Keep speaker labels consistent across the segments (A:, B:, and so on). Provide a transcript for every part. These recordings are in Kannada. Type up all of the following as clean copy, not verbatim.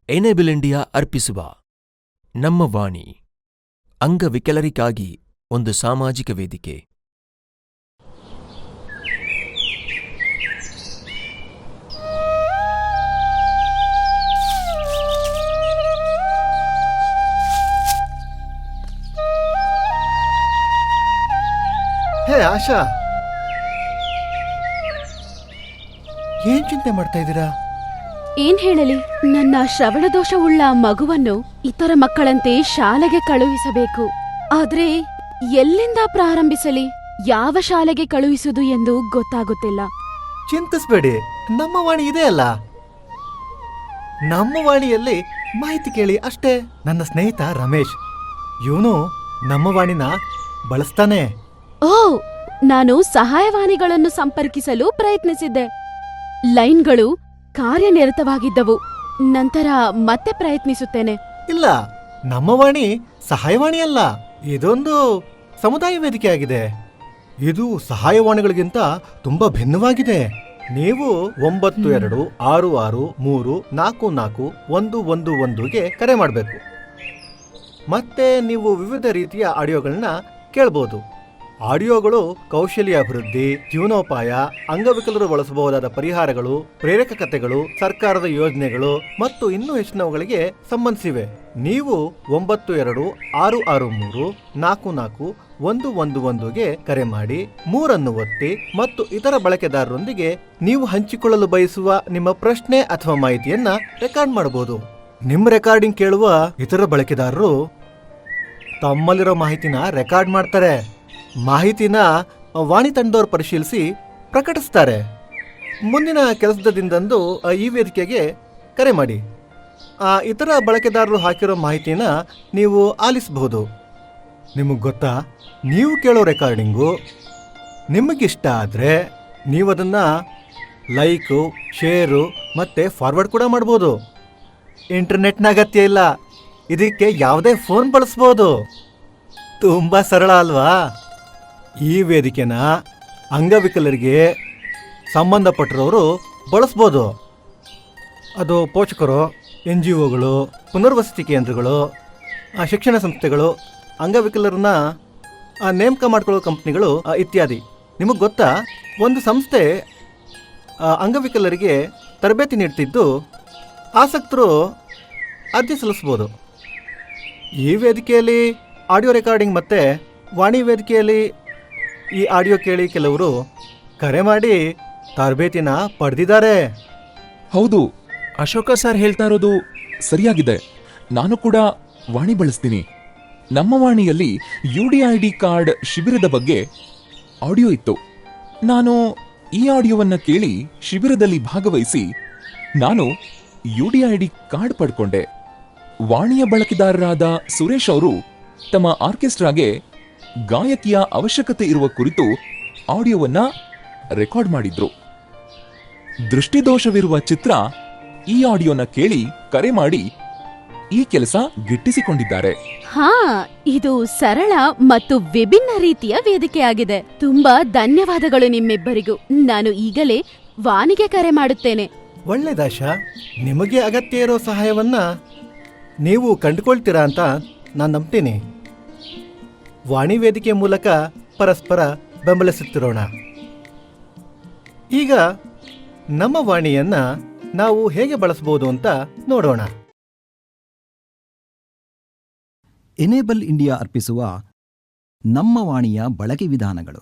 A: ಎನೇಬಲ್ ಇಂಡಿಯಾ ಅರ್ಪಿಸುವ ನಮ್ಮ ವಾಣಿ ಅಂಗವಿಕಲರಿಗಾಗಿ ಒಂದು ಸಾಮಾಜಿಕ ವೇದಿಕೆ.
B: ಹೇ ಆಶಾ, ಏನ್ ಚಿಂತೆ ಮಾಡ್ತಾ ಇದ್ದೀರಾ?
C: ಏನ್ ಹೇಳಲಿ, ನನ್ನ ಶ್ರವಣದೋಷವುಳ್ಳ ಮಗುವನ್ನು ಇತರ ಮಕ್ಕಳಂತೆ ಶಾಲೆಗೆ ಕಳುಹಿಸಬೇಕು. ಆದ್ರೆ ಎಲ್ಲಿಂದ ಪ್ರಾರಂಭಿಸಲಿ, ಯಾವ ಶಾಲೆಗೆ ಕಳುಹಿಸುವುದು ಎಂದು ಗೊತ್ತಾಗುತ್ತಿಲ್ಲ.
B: ಚಿಂತಿಸ್ಬೇಡಿ, ನಮ್ಮ ವಾಣಿ ಇದೆ ಅಲ್ಲ. ನಮ್ಮ ವಾಣಿಯಲ್ಲಿ ಮಾಹಿತಿ ಕೇಳಿ ಅಷ್ಟೇ. ನನ್ನ ಸ್ನೇಹಿತ ರಮೇಶ್, ಇವನು ನಮ್ಮ ವಾಣಿನ ಬಳಸ್ತಾನೆ.
C: ಓ, ನಾನು ಸಹಾಯವಾಣಿಗಳನ್ನು ಸಂಪರ್ಕಿಸಲು ಪ್ರಯತ್ನಿಸಿದ್ದೆ. ಲೈನ್ಗಳು ಕಾರ್ಯನಿರತವಾಗಿದ್ದವು. ನಂತರ ಮತ್ತೆ ಪ್ರಯತ್ನಿಸುತ್ತೇನೆ.
B: ಇಲ್ಲ, ನಮ್ಮ ವಾಣಿ ಸಹಾಯವಾಣಿ ಅಲ್ಲ, ಇದೊಂದು ಸಮುದಾಯ ವೇದಿಕೆ ಆಗಿದೆ. ಇದು ಸಹಾಯವಾಣಿಗಳಿಗಿಂತ ತುಂಬಾ ಭಿನ್ನವಾಗಿದೆ. ನೀವು 9266344111ಗೆ ಕರೆ ಮಾಡಬೇಕು. ಮತ್ತೆ ನೀವು ವಿವಿಧ ರೀತಿಯ ಆಡಿಯೋಗಳನ್ನ ಕೇಳಬಹುದು. ಆಡಿಯೋಗಳು ಕೌಶಲ್ಯ ಅಭಿವೃದ್ಧಿ, ಜೀವನೋಪಾಯ, ಅಂಗವಿಕಲರು ಬಳಸಬಹುದಾದ ಪರಿಹಾರಗಳು, ಪ್ರೇರಕ ಕಥೆಗಳು, ಸರ್ಕಾರದ ಯೋಜನೆಗಳು ಮತ್ತು ಇನ್ನೂ ಹೆಚ್ಚಿನವುಗಳಿಗೆ ಸಂಬಂಧಿಸಿವೆ. ನೀವು 9266344111ಗೆ ಕರೆ ಮಾಡಿ 3 ಒತ್ತಿ ಮತ್ತು ಇತರ ಬಳಕೆದಾರರೊಂದಿಗೆ ನೀವು ಹಂಚಿಕೊಳ್ಳಲು ಬಯಸುವ ನಿಮ್ಮ ಪ್ರಶ್ನೆ ಅಥವಾ ಮಾಹಿತಿಯನ್ನ ರೆಕಾರ್ಡ್ ಮಾಡಬಹುದು. ನಿಮ್ಮ ರೆಕಾರ್ಡಿಂಗ್ ಕೇಳುವ ಇತರ ಬಳಕೆದಾರರು ತಮ್ಮಲ್ಲಿರೋ ಮಾಹಿತಿನ ರೆಕಾರ್ಡ್ ಮಾಡ್ತಾರೆ. ಮಾಹಿತಿನ ವಾಣಿ ತಂಡದವರು ಪರಿಶೀಲಿಸಿ ಪ್ರಕಟಿಸ್ತಾರೆ. ಮುಂದಿನ ಕೆಲಸದ ದಿನದಂದು ಈ ವೇದಿಕೆಗೆ ಕರೆ ಮಾಡಿ. ಇತರ ಬಳಕೆದಾರರು ಹಾಕಿರೋ ಮಾಹಿತಿನ ನೀವು ಆಲಿಸಬಹುದು. ನಿಮಗೆ ಗೊತ್ತಾ, ನೀವು ಕೇಳೋ ರೆಕಾರ್ಡಿಂಗು ನಿಮಗಿಷ್ಟ ಆದರೆ ನೀವು ಅದನ್ನು ಲೈಕು, ಶೇರು ಮತ್ತು ಫಾರ್ವರ್ಡ್ ಕೂಡ ಮಾಡ್ಬೋದು. ಇಂಟರ್ನೆಟ್ನ ಅಗತ್ಯ ಇಲ್ಲ, ಇದಕ್ಕೆ ಯಾವುದೇ ಫೋನ್ ಬಳಸ್ಬೋದು. ತುಂಬ ಸರಳ ಅಲ್ವಾ? ಈ ವೇದಿಕೆನ ಅಂಗವಿಕಲರಿಗೆ ಸಂಬಂಧಪಟ್ಟಿರೋರು ಬಳಸ್ಬೋದು. ಅದು ಪೋಷಕರು, NGOಗಳು, ಪುನರ್ವಸತಿ ಕೇಂದ್ರಗಳು, ಶಿಕ್ಷಣ ಸಂಸ್ಥೆಗಳು, ಅಂಗವಿಕಲರನ್ನ ನೇಮಕ ಮಾಡ್ಕೊಳ್ಳೋ ಕಂಪ್ನಿಗಳು ಇತ್ಯಾದಿ. ನಿಮಗೆ ಗೊತ್ತಾ, ಒಂದು ಸಂಸ್ಥೆ ಅಂಗವಿಕಲರಿಗೆ ತರಬೇತಿ ನೀಡ್ತಿದ್ದು ಆಸಕ್ತರು ಅರ್ಜಿ ಸಲ್ಲಿಸ್ಬೋದು. ಈ ವೇದಿಕೆಯಲ್ಲಿ ಆಡಿಯೋ ರೆಕಾರ್ಡಿಂಗ್ ಮತ್ತು ವಾಣಿ ವೇದಿಕೆಯಲ್ಲಿ ಈ ಆಡಿಯೋ ಕೇಳಿ ಕೆಲವರು ಕರೆ ಮಾಡಿ ತರಬೇತಿನ ಪಡೆದಿದ್ದಾರೆ.
D: ಹೌದು, ಅಶೋಕ ಸರ್ ಹೇಳ್ತಾ ಇರೋದು ಸರಿಯಾಗಿದೆ. ನಾನು ಕೂಡ ವಾಣಿ ಬಳಸ್ತೀನಿ. ನಮ್ಮ ವಾಣಿಯಲ್ಲಿ UDID ಕಾರ್ಡ್ ಶಿಬಿರದ ಬಗ್ಗೆ ಆಡಿಯೋ ಇತ್ತು. ನಾನು ಈ ಆಡಿಯೋವನ್ನ ಕೇಳಿ ಶಿಬಿರದಲ್ಲಿ ಭಾಗವಹಿಸಿ ನಾನು UDID ಕಾರ್ಡ್ ಪಡ್ಕೊಂಡೆ. ವಾಣಿಯ ಬಳಕೆದಾರರಾದ ಸುರೇಶ್ ಅವರು ತಮ್ಮ ಆರ್ಕೆಸ್ಟ್ರಾಗೆ ಗಾಯಕಿಯ ಅವಶ್ಯಕತೆ ಇರುವ ಕುರಿತು ಆಡಿಯೋವನ್ನ ರೆಕಾರ್ಡ್ ಮಾಡಿದ್ರು. ದೃಷ್ಟಿದೋಷವಿರುವ ಚಿತ್ರ ಈ ಆಡಿಯೋನ ಕೇಳಿ ಕರೆ ಮಾಡಿ ಈ ಕೆಲಸ ಗಿಟ್ಟಿಸಿಕೊಂಡಿದ್ದಾರೆ.
C: ಹಾ, ಇದು ಸರಳ ಮತ್ತು ವಿಭಿನ್ನ ರೀತಿಯ ವೇದಿಕೆಯಾಗಿದೆ. ತುಂಬಾ ಧನ್ಯವಾದಗಳು ನಿಮ್ಮಿಬ್ಬರಿಗೂ. ನಾನು ಈಗಲೇ ವಾಣಿಗೆ ಕರೆ ಮಾಡುತ್ತೇನೆ.
B: ಒಳ್ಳೆದಾಶಾ, ನಿಮಗೆ ಅಗತ್ಯ ಇರೋ ಸಹಾಯವನ್ನ ನೀವು ಕಂಡುಕೊಳ್ತೀರಾ ಅಂತ ನಾನು ನಂಬ್ತೀನಿ. ವಾಣಿ ವೇದಿಕೆ ಮೂಲಕ ಪರಸ್ಪರ ಬೆಂಬಲಿಸುತ್ತಿರೋಣ. ಈಗ ನಮ್ಮ ವಾಣಿಯನ್ನ ನಾವು ಹೇಗೆ ಬಳಸಬಹುದು ಅಂತ ನೋಡೋಣ.
E: ಎನೇಬಲ್ ಇಂಡಿಯಾ ಅರ್ಪಿಸುವ ನಮ್ಮ ವಾಣಿಯ ಬಳಕೆ ವಿಧಾನಗಳು.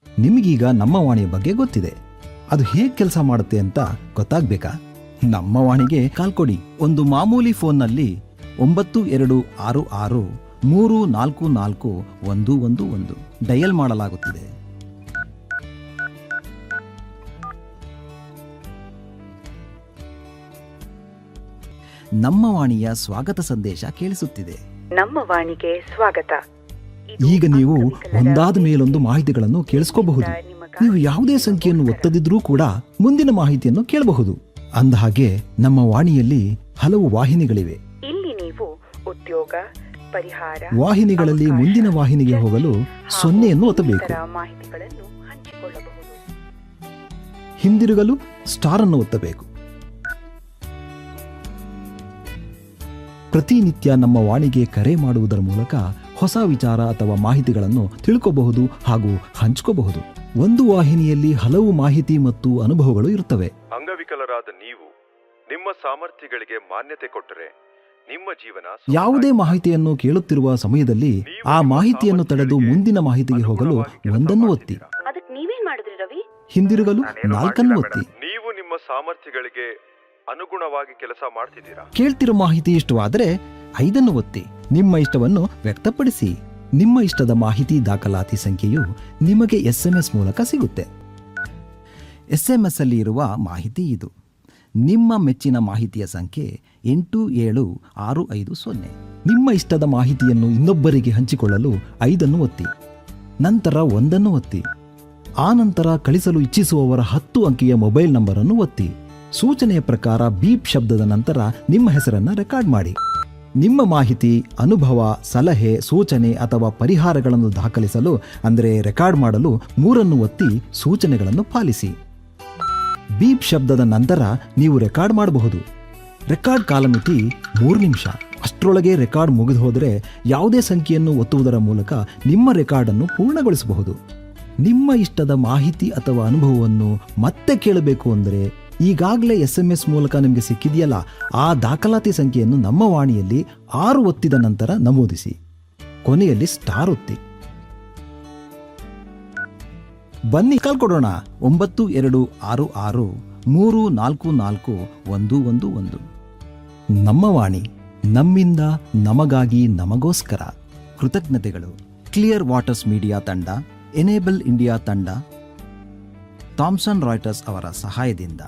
E: ನಿಮಗೀಗ ನಮ್ಮ ವಾಣಿಯ ಬಗ್ಗೆ ಗೊತ್ತಿದೆ. ಅದು ಹೇಗೆ ಕೆಲಸ ಮಾಡುತ್ತೆ ಅಂತ ಗೊತ್ತಾಗ್ಬೇಕಾ? ನಮ್ಮ ವಾಣಿಗೆ ಕಾಲ್ ಕೊಡಿ. ಒಂದು ಮಾಮೂಲಿ ಫೋನ್ನಲ್ಲಿ 9266344111 ಡಯಲ್ ಮಾಡಲಾಗುತ್ತಿದೆ. ನಮ್ಮ ವಾಣಿಯ ಸ್ವಾಗತ ಸಂದೇಶ ಕೇಳಿಸುತ್ತಿದೆ.
F: ನಮ್ಮ ವಾಣಿಗೆ ಸ್ವಾಗತ.
E: ಈಗ ನೀವು ಒಂದಾದ ಮೇಲೊಂದು ಮಾಹಿತಿಗಳನ್ನು ಕೇಳಿಸ್ಕೋಬಹುದು. ನೀವು ಯಾವುದೇ ಸಂಖ್ಯೆಯನ್ನು ಒತ್ತದಿದ್ರೂ ಕೂಡ ಮುಂದಿನ ಮಾಹಿತಿಯನ್ನು ಕೇಳಬಹುದು. ಅಂದಹಾಗೆ ನಮ್ಮ ವಾಣಿಯಲ್ಲಿ ಹಲವು ವಾಹಿನಿಗಳಿವೆ.
F: ಇಲ್ಲಿ ನೀವು ಉದ್ಯೋಗ, ಪರಿಹಾರ,
E: ವಾಹಿನಿಗಳಲ್ಲಿ ಮುಂದಿನ ವಾಹಿನಿಗೆ ಹೋಗಲು 0 ಒತ್ತಬೇಕು.
F: ಮಾಹಿತಿಗಳನ್ನು ಹಂಚಿಕೊಳ್ಳಬಹುದು.
E: ಹಿಂದಿರುಗಲು ಸ್ಟಾರ್ ಅನ್ನು ಒತ್ತಬೇಕು. ಪ್ರತಿನಿತ್ಯ ನಮ್ಮ ವಾಣಿಗೆ ಕರೆ ಮಾಡುವುದರ ಮೂಲಕ ಹೊಸ ವಿಚಾರ ಅಥವಾ ಮಾಹಿತಿಗಳನ್ನು ತಿಳ್ಕೋಬಹುದು ಹಾಗೂ ಹಂಚ್ಕೋಬಹುದು. ಒಂದು ವಾಹಿನಿಯಲ್ಲಿ ಹಲವು ಮಾಹಿತಿ ಮತ್ತು ಅನುಭವಗಳು ಇರುತ್ತವೆ.
G: ಅಂಗವಿಕಲರಾದ ನೀವು ನಿಮ್ಮ ಸಾಮರ್ಥ್ಯಗಳಿಗೆ ಮಾನ್ಯತೆ ಕೊಟ್ಟರೆ ನಿಮ್ಮ ಜೀವನ
E: ಯಾವುದೇ ಮಾಹಿತಿಯನ್ನು ಕೇಳುತ್ತಿರುವ ಸಮಯದಲ್ಲಿ ಆ ಮಾಹಿತಿಯನ್ನು ತಡೆದು ಮುಂದಿನ ಮಾಹಿತಿಗೆ ಹೋಗಲು ಒಂದನ್ನು ಒತ್ತಿ,
F: ಅದಕ್ಕೆ ನೀವೇನ್ ಮಾಡಿದ್ರಿ ರವಿ?
E: ಹಿಂದಿರುಗಲು 4 ಒತ್ತಿ.
G: ನೀವು ನಿಮ್ಮ ಸಾಮರ್ಥ್ಯಗಳಿಗೆ ಅನುಗುಣವಾಗಿ ಕೆಲಸ ಮಾಡ್ತಿದ್ದೀರಾ?
E: ಕೇಳ್ತಿರೋ ಮಾಹಿತಿ ಇಷ್ಟವಾದರೆ 5 ಒತ್ತಿ. ನಿಮ್ಮ ಇಷ್ಟವನ್ನು ವ್ಯಕ್ತಪಡಿಸಿ. ನಿಮ್ಮ ಇಷ್ಟದ ಮಾಹಿತಿ ದಾಖಲಾತಿ ಸಂಖ್ಯೆಯು ನಿಮಗೆ SMS ಮೂಲಕ ಸಿಗುತ್ತೆ. SMS ಅಲ್ಲಿ ಇರುವ ಮಾಹಿತಿ ಇದು. ನಿಮ್ಮ ಮೆಚ್ಚಿನ ಮಾಹಿತಿಯ ಸಂಖ್ಯೆ 87650. ನಿಮ್ಮ ಇಷ್ಟದ ಮಾಹಿತಿಯನ್ನು ಇನ್ನೊಬ್ಬರಿಗೆ ಹಂಚಿಕೊಳ್ಳಲು 5 ಒತ್ತಿ. ನಂತರ 1 ಒತ್ತಿ. ಆ ನಂತರ ಕಳಿಸಲು ಇಚ್ಛಿಸುವವರ 10 ಅಂಕಿಯ ಮೊಬೈಲ್ ನಂಬರ್ ಅನ್ನು ಒತ್ತಿ. ಸೂಚನೆಯ ಪ್ರಕಾರ ಬೀಪ್ ಶಬ್ದದ ನಂತರ ನಿಮ್ಮ ಹೆಸರನ್ನು ರೆಕಾರ್ಡ್ ಮಾಡಿ. ನಿಮ್ಮ ಮಾಹಿತಿ, ಅನುಭವ, ಸಲಹೆ, ಸೂಚನೆ ಅಥವಾ ಪರಿಹಾರಗಳನ್ನು ದಾಖಲಿಸಲು ಅಂದರೆ ರೆಕಾರ್ಡ್ ಮಾಡಲು 3 ಒತ್ತಿ ಸೂಚನೆಗಳನ್ನು ಪಾಲಿಸಿ. ಬೀಪ್ ಶಬ್ದದ ನಂತರ ನೀವು ರೆಕಾರ್ಡ್ ಮಾಡಬಹುದು. ರೆಕಾರ್ಡ್ ಕಾಲಮಿತಿ 3 ನಿಮಿಷ. ಅಷ್ಟರೊಳಗೆ ರೆಕಾರ್ಡ್ ಮುಗಿದು ಹೋದರೆ ಯಾವುದೇ ಸಂಖ್ಯೆಯನ್ನು ಒತ್ತುವುದರ ಮೂಲಕ ನಿಮ್ಮ ರೆಕಾರ್ಡ್ ಅನ್ನು ಪೂರ್ಣಗೊಳಿಸಬಹುದು. ನಿಮ್ಮ ಇಷ್ಟದ ಮಾಹಿತಿ ಅಥವಾ ಅನುಭವವನ್ನು ಮತ್ತೆ ಕೇಳಬೇಕು ಅಂದರೆ ಈಗಾಗಲೇ SMS ಮೂಲಕ ನಿಮಗೆ ಸಿಕ್ಕಿದೆಯಲ್ಲ, ಆ ದಾಖಲಾತಿ ಸಂಖ್ಯೆಯನ್ನು ನಮ್ಮ ವಾಣಿಯಲ್ಲಿ 6 ಒತ್ತಿದ ನಂತರ ನಮೂದಿಸಿ. ಕೊನೆಯಲ್ಲಿ ಸ್ಟಾರ್ ಒತ್ತಿ. ಬನ್ನಿ ಕಲ್ಕೊಡೋಣ. 9266344111. ನಮ್ಮ ವಾಣಿ, ನಮ್ಮಿಂದ ನಮಗಾಗಿ ನಮಗೋಸ್ಕರ. ಕೃತಜ್ಞತೆಗಳು. ಕ್ಲಿಯರ್ ವಾಟರ್ಸ್ ಮೀಡಿಯಾ ತಂಡ, ಎನೇಬಲ್ ಇಂಡಿಯಾ ತಂಡ, ಥಾಮ್ಸನ್ ರಾಯ್ಟರ್ಸ್ ಅವರ ಸಹಾಯದಿಂದ